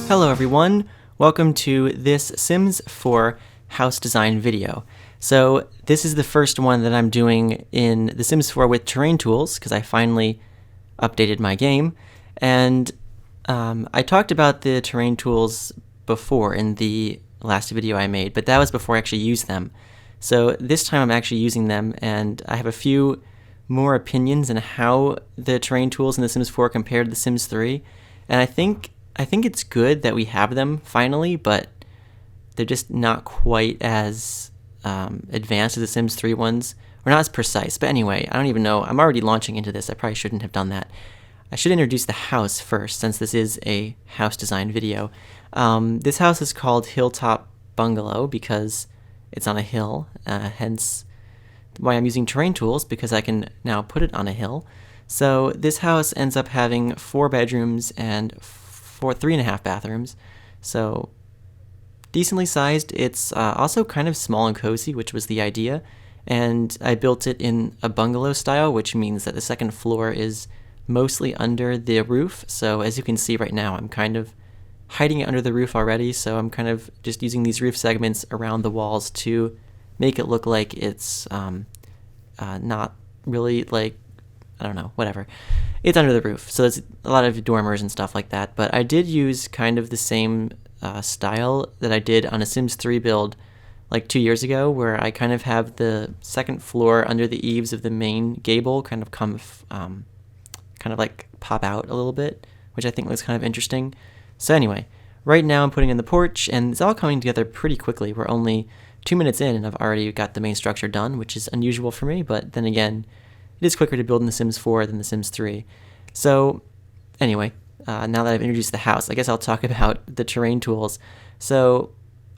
Hello everyone, welcome to this Sims 4 house design video. So this is the first one that I'm doing in The Sims 4 with terrain tools because I finally updated my game, and I talked about the terrain tools before in the last video I made, but that was before I actually used them. So this time I'm actually using them, and I have a few more opinions on how the terrain tools in The Sims 4 compare to The Sims 3, and I think it's good that we have them finally, but they're just not quite as advanced as the Sims 3 ones, or not as precise. But anyway, I don't even know. I'm already launching into this. I probably shouldn't have done that. I should introduce the house first, since this is a house design video. This house is called Hilltop Bungalow because it's on a hill, hence why I'm using terrain tools, because I can now put it on a hill. So this house ends up having 4 bedrooms and 3.5 bathrooms, so decently sized. It's also kind of small and cozy, which was the idea, and I built it in a bungalow style, which means that the second floor is mostly under the roof. So as you can see right now, I'm kind of hiding it under the roof already, so I'm kind of just using these roof segments around the walls to make it look like it's not really, like, I don't know, whatever. It's under the roof, so there's a lot of dormers and stuff like that. But I did use kind of the same style that I did on a Sims 3 build like 2 years ago, where I kind of have the second floor under the eaves of the main gable kind of like pop out a little bit, which I think looks kind of interesting. So anyway, right now I'm putting in the porch, and it's all coming together pretty quickly. We're only 2 minutes in, and I've already got the main structure done, which is unusual for me, but then again, it is quicker to build in The Sims 4 than The Sims 3. So anyway, now that I've introduced the house, I guess I'll talk about the terrain tools. So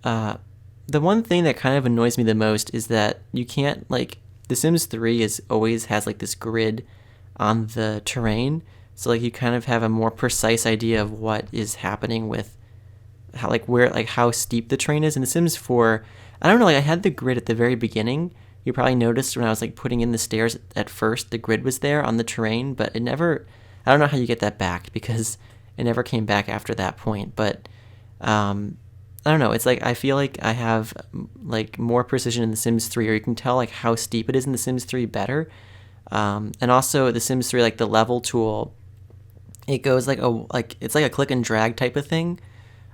the one thing that kind of annoys me the most is that you can't, like, The Sims 3 always has like this grid on the terrain. So like you kind of have a more precise idea of what is happening with how steep the terrain is. In The Sims 4, I don't know, like I had the grid at the very beginning. You probably noticed when I was like putting in the stairs at first, the grid was there on the terrain, but I don't know how you get that back, because it never came back after that point. But I don't know, it's like I feel like I have like more precision in The Sims 3, or you can tell like how steep it is in The Sims 3 better. And also The Sims 3, like the level tool, it goes it's like a click and drag type of thing,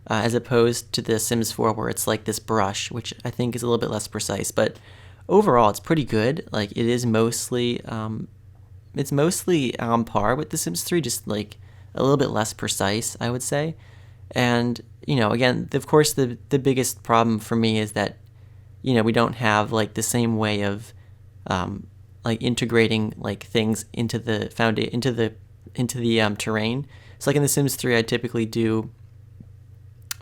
as opposed to The Sims 4 where it's like this brush, which I think is a little bit less precise. But overall, it's pretty good. Like it is mostly, it's mostly on par with The Sims 3, just like a little bit less precise, I would say. And again, of course, the biggest problem for me is that we don't have like the same way of like integrating like things into the terrain. So like in The Sims 3, I typically do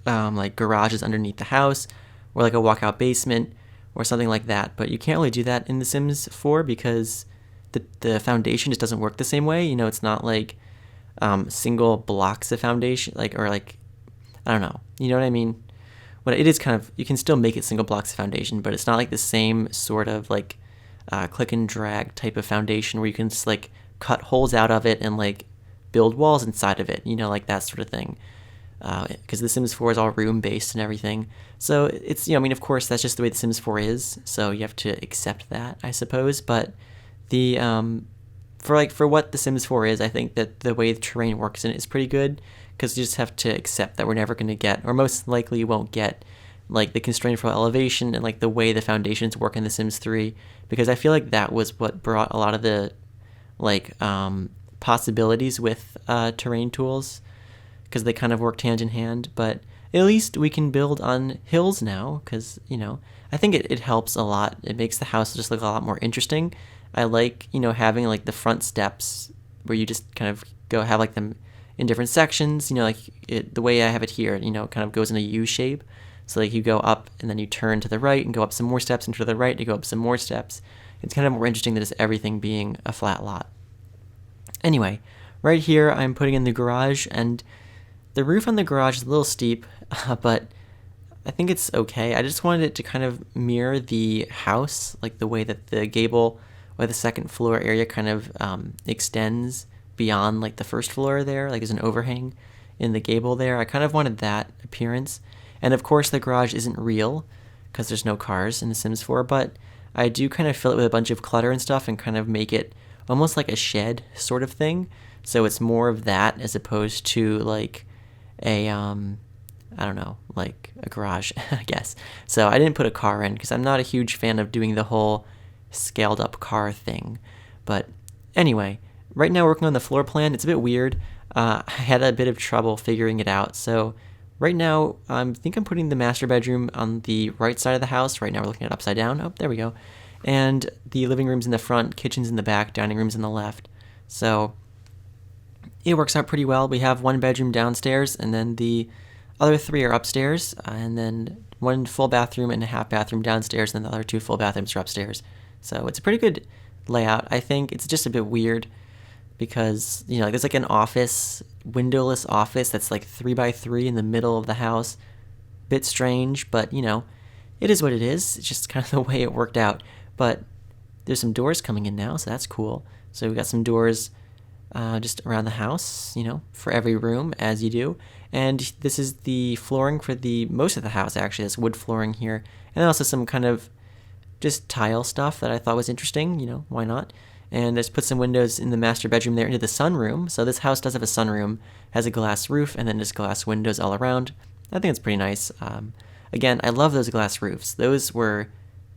like garages underneath the house, or like a walkout basement, or something like that. But you can't really do that in The Sims 4 because the foundation just doesn't work the same way. It's not like single blocks of foundation, I don't know. You know what I mean? But it is kind of, you can still make it single blocks of foundation, but it's not like the same sort of like click and drag type of foundation where you can just like cut holes out of it and like build walls inside of it, like that sort of thing. Because The Sims 4 is all room based and everything. So it's, of course that's just the way The Sims 4 is. So you have to accept that, I suppose. But the, for what The Sims 4 is, I think that the way the terrain works in it is pretty good, because you just have to accept that we're never going to get, or most likely you won't get, like the constraint for elevation and like the way the foundations work in The Sims 3, because I feel like that was what brought a lot of the like possibilities with terrain tools, because they kind of worked hand in hand. But at least we can build on hills now, because I think it helps a lot. It makes the house just look a lot more interesting. I like having like the front steps where you just kind of have like them in different sections, like the way I have it here, kind of goes in a U shape. So like you go up and then you turn to the right and go up some more steps, and to the right to go up some more steps. It's kind of more interesting than just everything being a flat lot. Anyway, right here I'm putting in the garage, and the roof on the garage is a little steep, but I think it's okay. I just wanted it to kind of mirror the house, like the way that the gable or the second floor area kind of extends beyond like the first floor there, like there's an overhang. in the gable there. I kind of wanted that appearance. And of course the garage isn't real because there's no cars in The Sims 4, but I do kind of fill it with a bunch of clutter and stuff and kind of make it almost like a shed sort of thing. So it's more of that as opposed to like a, I don't know, like a garage, I guess. So I didn't put a car in because I'm not a huge fan of doing the whole scaled up car thing. But anyway, right now working on the floor plan, it's a bit weird. I had a bit of trouble figuring it out. So right now, I think I'm putting the master bedroom on the right side of the house. Right now we're looking at it upside down. Oh, there we go. And the living room's in the front, kitchen's in the back, dining room's in the left. So it works out pretty well. We have one bedroom downstairs, and then the other three are upstairs, and then one full bathroom and a half bathroom downstairs, and then the other two full bathrooms are upstairs. So it's a pretty good layout. I think it's just a bit weird because, you know, there's like an office, windowless office that's like 3x3 in the middle of the house. Bit strange, but, you know, it is what it is. It's just kind of the way it worked out. But there's some doors coming in now, so that's cool. So we got some doors just around the house, you know, for every room, as you do. And this is the flooring for the most of the house, actually. There's wood flooring here. And then also some kind of just tile stuff that I thought was interesting, you know, why not? And just put some windows in the master bedroom there into the sunroom. So this house does have a sunroom, has a glass roof, and then just glass windows all around. I think it's pretty nice. Again, I love those glass roofs. Those were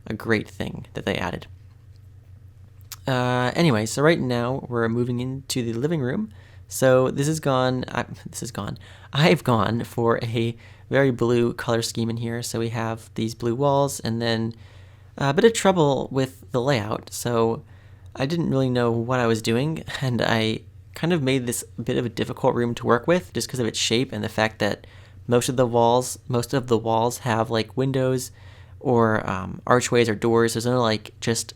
a great thing that they added. Anyway, so right now we're moving into the living room. So I've gone for a very blue color scheme in here. So we have these blue walls, and then a bit of trouble with the layout. So I didn't really know what I was doing, and I kind of made this a bit of a difficult room to work with just because of its shape and the fact that most of the walls have like windows or archways or doors. There's no like just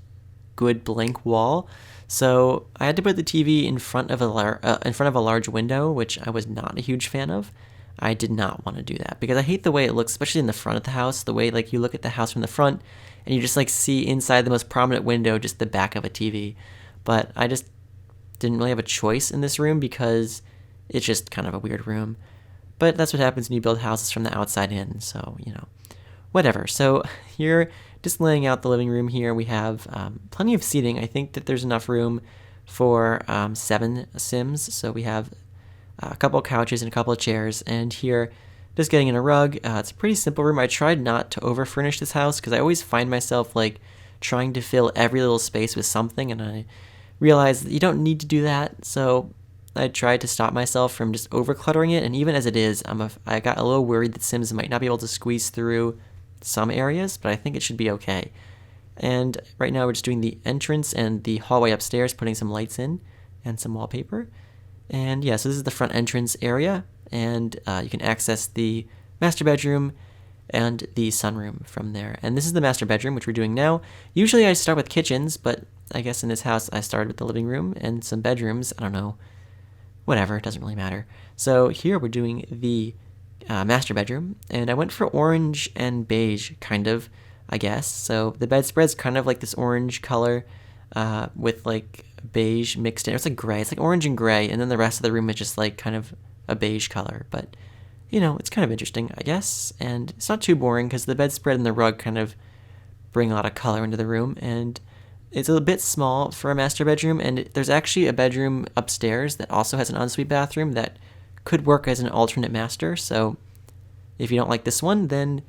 good blank wall. So I had to put the TV in front of a large window, which I was not a huge fan of. I did not want to do that because I hate the way it looks, especially in the front of the house, the way like you look at the house from the front and you just like see inside the most prominent window just the back of a TV. But I just didn't really have a choice in this room because it's just kind of a weird room. But that's what happens when you build houses from the outside in, so, you know, whatever. So here, just laying out the living room here, we have plenty of seating. I think that there's enough room for 7 Sims. So we have a couple of couches and a couple of chairs. And here, just getting in a rug. It's a pretty simple room. I tried not to over-furnish this house because I always find myself like trying to fill every little space with something. And I realized that you don't need to do that. So I tried to stop myself from just over-cluttering it. And even as it is, I got a little worried that Sims might not be able to squeeze through some areas, but I think it should be okay. And right now we're just doing the entrance and the hallway upstairs, putting some lights in and some wallpaper. And yeah, so this is the front entrance area, and you can access the master bedroom and the sunroom from there. And this is the master bedroom, which we're doing now. Usually I start with kitchens, but I guess in this house I started with the living room and some bedrooms. I don't know, whatever, it doesn't really matter. So here we're doing the master bedroom, and I went for orange and beige, kind of, I guess. So the bedspread's kind of like this orange color with like beige mixed in. It's like gray. It's like orange and gray, and then the rest of the room is just like kind of a beige color. But, you know, it's kind of interesting, I guess. And it's not too boring because the bedspread and the rug kind of bring a lot of color into the room. And it's a bit small for a master bedroom, and there's actually a bedroom upstairs that also has an ensuite bathroom that could work as an alternate master. So if you don't like this one, then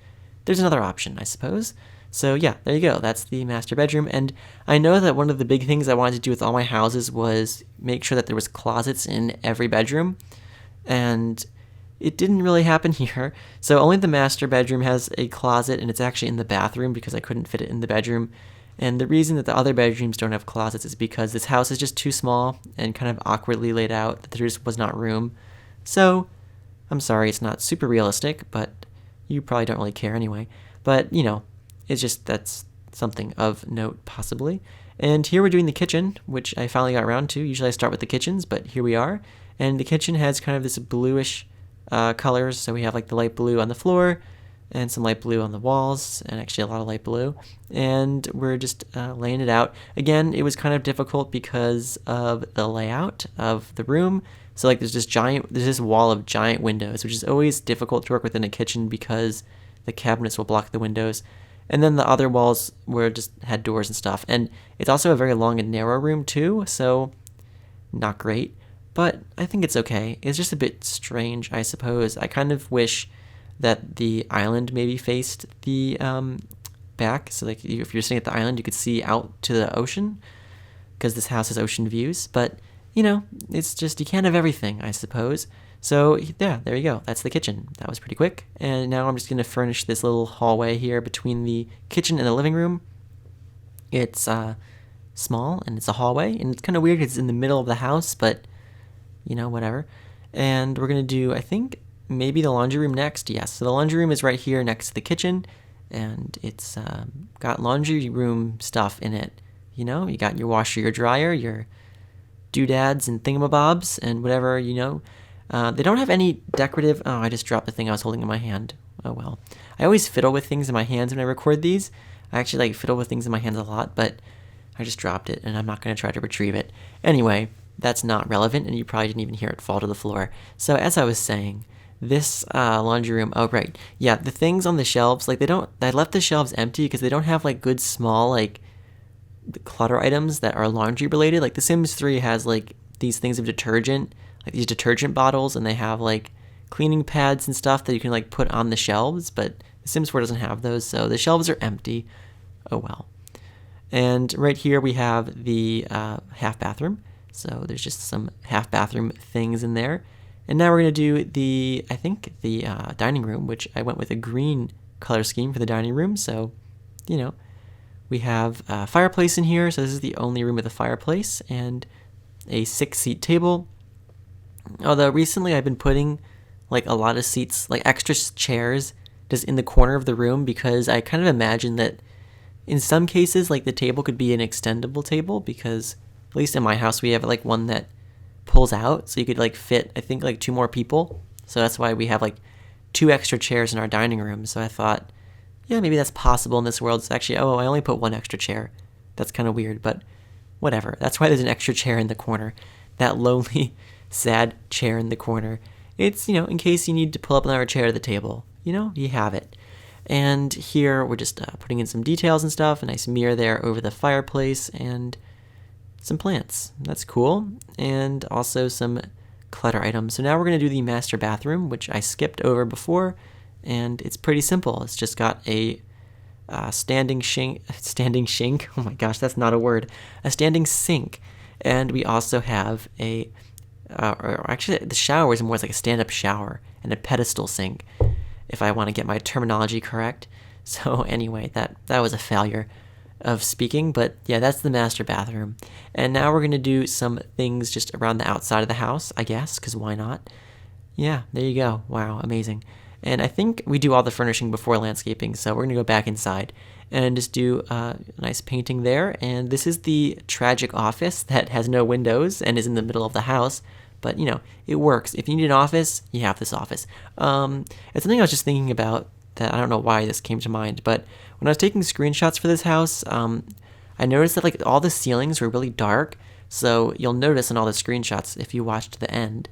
there's another option, I suppose. So yeah, there you go. That's the master bedroom. And I know that one of the big things I wanted to do with all my houses was make sure that there was closets in every bedroom. And it didn't really happen here. So only the master bedroom has a closet, and it's actually in the bathroom because I couldn't fit it in the bedroom. And the reason that the other bedrooms don't have closets is because this house is just too small and kind of awkwardly laid out that there just was not room. So, I'm sorry, it's not super realistic, but you probably don't really care anyway. But, you know, it's just that's something of note, possibly. And here we're doing the kitchen, which I finally got around to. Usually I start with the kitchens, but here we are. And the kitchen has kind of this bluish colors. So we have like the light blue on the floor and some light blue on the walls, and actually a lot of light blue. And we're just laying it out. Again, it was kind of difficult because of the layout of the room. So like there's this wall of giant windows, which is always difficult to work with in a kitchen because the cabinets will block the windows. And then the other walls were just had doors and stuff. And it's also a very long and narrow room too, so not great. But I think it's okay. It's just a bit strange, I suppose. I kind of wish that the island maybe faced the back. So like if you're sitting at the island, you could see out to the ocean because this house has ocean views. But, you know, it's just you can't have everything, I suppose. So yeah, there you go. That's the kitchen. That was pretty quick. And now I'm just going to furnish this little hallway here between the kitchen and the living room. It's small and it's a hallway. And it's kind of weird because it's in the middle of the house, but, you know, whatever. And we're going to do, I think, maybe the laundry room next. Yes, so the laundry room is right here next to the kitchen. And it's got laundry room stuff in it. You know, you got your washer, your dryer, your doodads and thingamabobs and whatever, you know. They don't have any decorative... Oh, I just dropped the thing I was holding in my hand. Oh, well. I always fiddle with things in my hands when I record these. I actually like fiddle with things in my hands a lot, but I just dropped it, and I'm not going to try to retrieve it. Anyway, that's not relevant, and you probably didn't even hear it fall to the floor. So as I was saying, this laundry room... Oh, right. Yeah, the things on the shelves, like I left the shelves empty because they don't have like good small like clutter items that are laundry related. Like The Sims 3 has like these things of detergent, like these detergent bottles, and they have like cleaning pads and stuff that you can like put on the shelves, but The Sims 4 doesn't have those, so the shelves are empty. Oh well. And right here we have the half bathroom. So there's just some half bathroom things in there. And now we're going to do the dining room, which I went with a green color scheme for the dining room. So, you know, we have a fireplace in here. So this is the only room with a fireplace and a 6-seat table. Although recently I've been putting like a lot of seats, like extra chairs, just in the corner of the room because I kind of imagine that in some cases like the table could be an extendable table because at least in my house we have like one that pulls out so you could like fit I think like 2 more people. So that's why we have like 2 extra chairs in our dining room. So I thought, yeah, maybe that's possible in this world. It's actually, oh, I only put 1 extra chair. That's kind of weird, but whatever. That's why there's an extra chair in the corner. That lonely, sad chair in the corner. It's, you know, in case you need to pull up another chair to the table. You know, you have it. And here we're just putting in some details and stuff. A nice mirror there over the fireplace and some plants. That's cool. And also some clutter items. So now we're going to do the master bathroom, which I skipped over before. And it's pretty simple. It's just got a standing sink. Oh my gosh, that's not a word. A standing sink. And we also have a, or actually the shower is more like a stand-up shower and a pedestal sink, if I want to get my terminology correct. So anyway, that was a failure of speaking, but yeah, that's the master bathroom. And now we're going to do some things just around the outside of the house, I guess, because why not? Yeah, there you go. Wow, amazing. And I think we do all the furnishing before landscaping, so we're going to go back inside and just do a nice painting there. And this is the tragic office that has no windows and is in the middle of the house. But, you know, it works. If you need an office, you have this office. It's something I was just thinking about that I don't know why this came to mind. But when I was taking screenshots for this house, I noticed that, like, all the ceilings were really dark. So you'll notice in all the screenshots, if you watch to the end,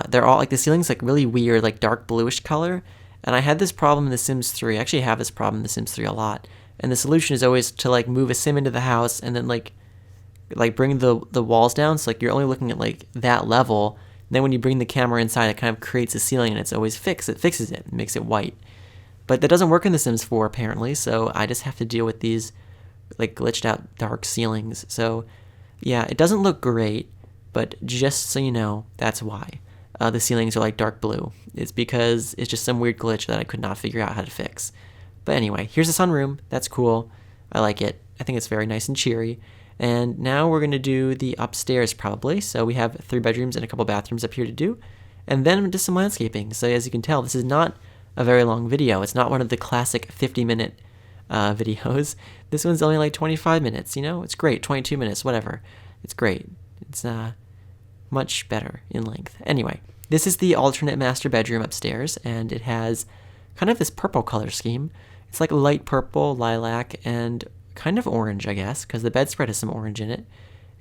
they're all, like, the ceiling's, like, really weird, like, dark bluish color. And I had this problem in The Sims 3. I actually have this problem in The Sims 3 a lot. And the solution is always to, like, move a sim into the house and then, like bring the walls down, so like you're only looking at like that level. And then when you bring the camera inside, it kind of creates a ceiling and it's always fixed. It fixes it and makes it white. But that doesn't work in The Sims 4 apparently, so I just have to deal with these like glitched out dark ceilings. So yeah, it doesn't look great, but just so you know, that's why. The ceilings are like dark blue. It's because it's just some weird glitch that I could not figure out how to fix. But anyway, here's the sunroom. That's cool. I like it. I think it's very nice and cheery. And now we're going to do the upstairs probably. So we have 3 bedrooms and a couple bathrooms up here to do. And then just some landscaping. So as you can tell, this is not a very long video. It's not one of the classic 50-minute videos. This one's only like 25 minutes, you know? It's great. 22 minutes, whatever. It's great. It's much better in length. Anyway, this is the alternate master bedroom upstairs, and it has kind of this purple color scheme. It's like light purple, lilac, and kind of orange, I guess, because the bedspread has some orange in it.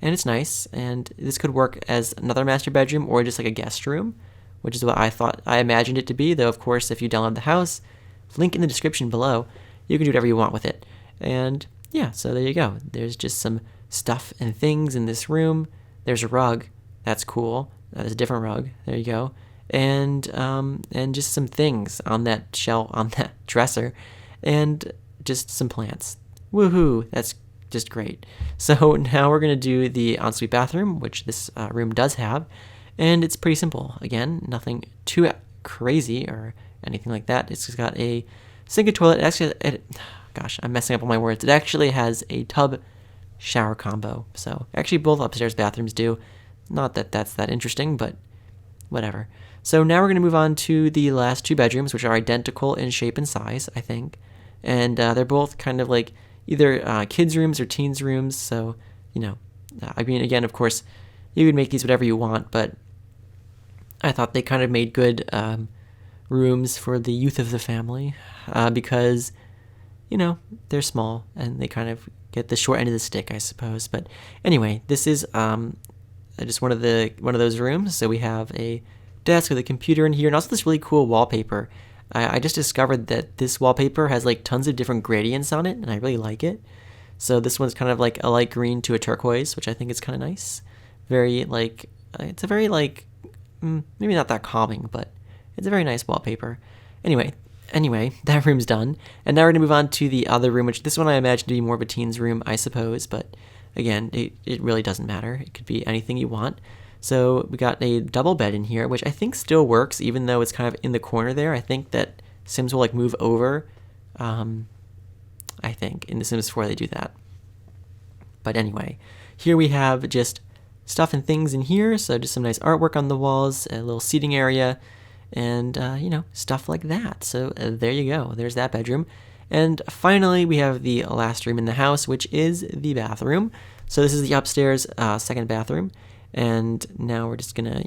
and it's nice. And this could work as another master bedroom or just like a guest room, which is what I imagined it to be. Though of course, if you download the house, link in the description below, you can do whatever you want with it. And yeah, so there you go. There's just some stuff and things in this room. There's a rug. That's cool. That is a different rug. There you go. And just some things on that shelf, on that dresser, and just some plants. Woohoo! That's just great. So now we're gonna do the ensuite bathroom, which this room does have, and it's pretty simple. Again, nothing too crazy or anything like that. It's just got a sink and toilet. Gosh, I'm messing up on my words. It actually has a tub shower combo. So actually both upstairs bathrooms do. Not that that's that interesting, but whatever. So now we're going to move on to the last two bedrooms, which are identical in shape and size, I think. And they're both kind of like either kids' rooms or teens' rooms. So, I mean, again, of course, you could make these whatever you want, but I thought they kind of made good rooms for the youth of the family because, they're small and they kind of get the short end of the stick, I suppose. But anyway, this is just one of those rooms. So we have a desk with a computer in here, and also this really cool wallpaper. I just discovered that this wallpaper has like tons of different gradients on it, and I really like it. So this one's kind of like a light green to a turquoise, which I think is kind of nice. Very like, it's a very like, maybe not that calming, but it's a very nice wallpaper. Anyway, that room's done. And now we're gonna move on to the other room, which this one I imagine to be more of a teen's room, I suppose, but again, it really doesn't matter. It could be anything you want. So we got a double bed in here, which I think still works, even though it's kind of in the corner there. I think that Sims will like move over. I think in The Sims 4 they do that. But anyway, here we have just stuff and things in here. So just some nice artwork on the walls, a little seating area, and stuff like that. So there you go. There's that bedroom. And finally, we have the last room in the house, which is the bathroom. So this is the upstairs second bathroom. And now we're just gonna,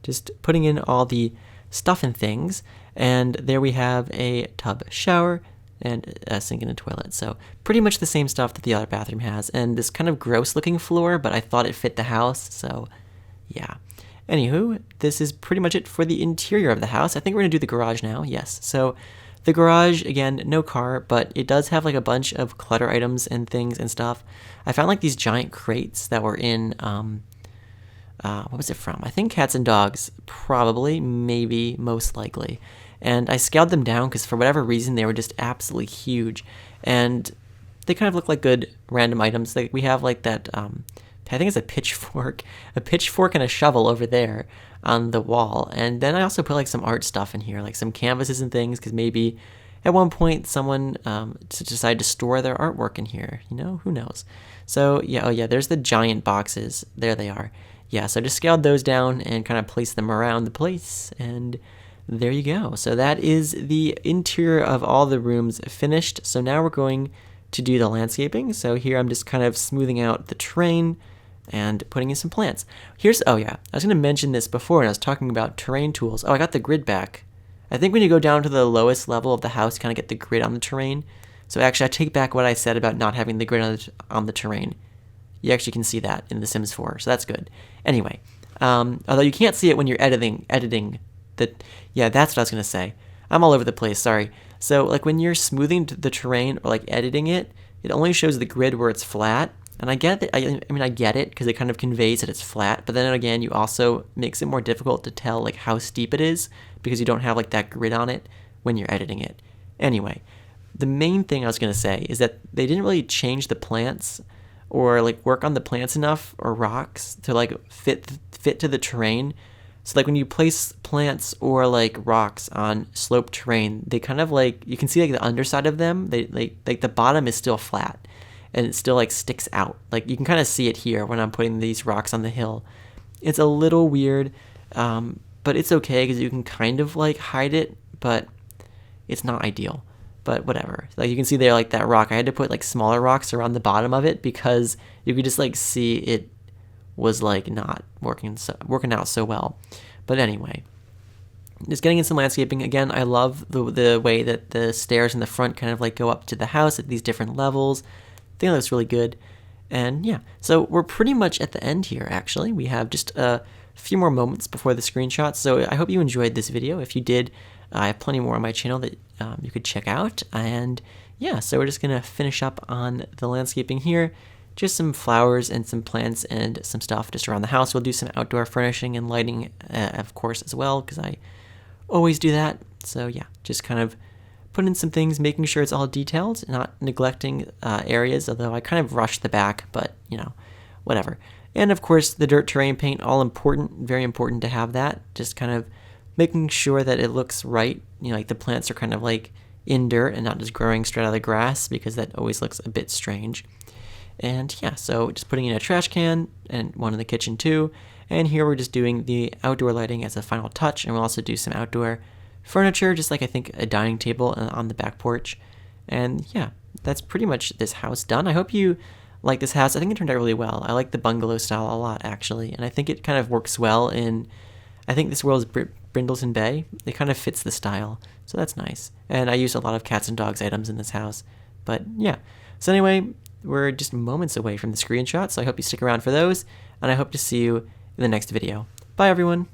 just putting in all the stuff and things. And there we have a tub shower and a sink and a toilet. So pretty much the same stuff that the other bathroom has. And this kind of gross looking floor, but I thought it fit the house. So yeah. Anywho, this is pretty much it for the interior of the house. I think we're gonna do the garage now. Yes. So the garage, again, no car, but it does have like a bunch of clutter items and things and stuff. I found like these giant crates that were in, what was it from? I think Cats and Dogs, probably, maybe, most likely. And I scaled them down because for whatever reason, they were just absolutely huge. And they kind of look like good random items. Like we have like that, I think it's a pitchfork and a shovel over there on the wall. And then I also put like some art stuff in here, like some canvases and things, because maybe at one point someone decided to store their artwork in here. Who knows? So yeah, there's the giant boxes. There they are. Yeah, so I just scaled those down and kind of placed them around the place, and there you go. So that is the interior of all the rooms finished. So now we're going to do the landscaping. So here I'm just kind of smoothing out the terrain and putting in some plants. I was going to mention this before when I was talking about terrain tools. I got the grid back. I think when you go down to the lowest level of the house, you kind of get the grid on the terrain. So actually, I take back what I said about not having the grid on the terrain. You actually can see that in The Sims 4, so that's good. Anyway, although you can't see it when you're editing that's what I was going to say. I'm all over the place, sorry. So like when you're smoothing the terrain or like editing it, it only shows the grid where it's flat. And I get it. I get it because it kind of conveys that it's flat. But then again, you also makes it more difficult to tell like how steep it is because you don't have like that grid on it when you're editing it. Anyway, the main thing I was gonna say is that they didn't really change the plants or like work on the plants enough or rocks to like fit to the terrain. So like when you place plants or like rocks on sloped terrain, they kind of like you can see like the underside of them. They like the bottom is still flat. And it still like sticks out. Like you can kind of see it here when I'm putting these rocks on the hill. It's a little weird, but it's okay because you can kind of like hide it, but it's not ideal. But whatever. Like you can see there, like that rock. I had to put like smaller rocks around the bottom of it because you could just like see it was like not working out so well. But anyway, just getting in some landscaping. Again, I love the way that the stairs in the front kind of like go up to the house at these different levels. I think that looks really good. And yeah, so we're pretty much at the end here, actually. We have just a few more moments before the screenshots. So I hope you enjoyed this video. If you did, I have plenty more on my channel that you could check out. And yeah, so we're just going to finish up on the landscaping here. Just some flowers and some plants and some stuff just around the house. We'll do some outdoor furnishing and lighting, of course, as well, because I always do that. So yeah, just kind of put in some things, making sure it's all detailed, not neglecting areas, although I kind of rushed the back, but you know, whatever. And of course, the dirt terrain paint, all important, very important to have that. Just kind of making sure that it looks right. You know, like the plants are kind of like in dirt and not just growing straight out of the grass, because that always looks a bit strange. And yeah, so just putting in a trash can and one in the kitchen too. And here we're just doing the outdoor lighting as a final touch, and we'll also do some outdoor furniture, just like I think a dining table on the back porch. And yeah, that's pretty much this house done. I hope you like this house. I think it turned out really well. I like the bungalow style a lot, actually, and I think it kind of works well in, I think this world is Brindleton Bay. It kind of fits the style, so that's nice. And I use a lot of cats and dogs items in this house. But yeah, so anyway, we're just moments away from the screenshot, so I hope you stick around for those, and I hope to see you in the next video. Bye, everyone!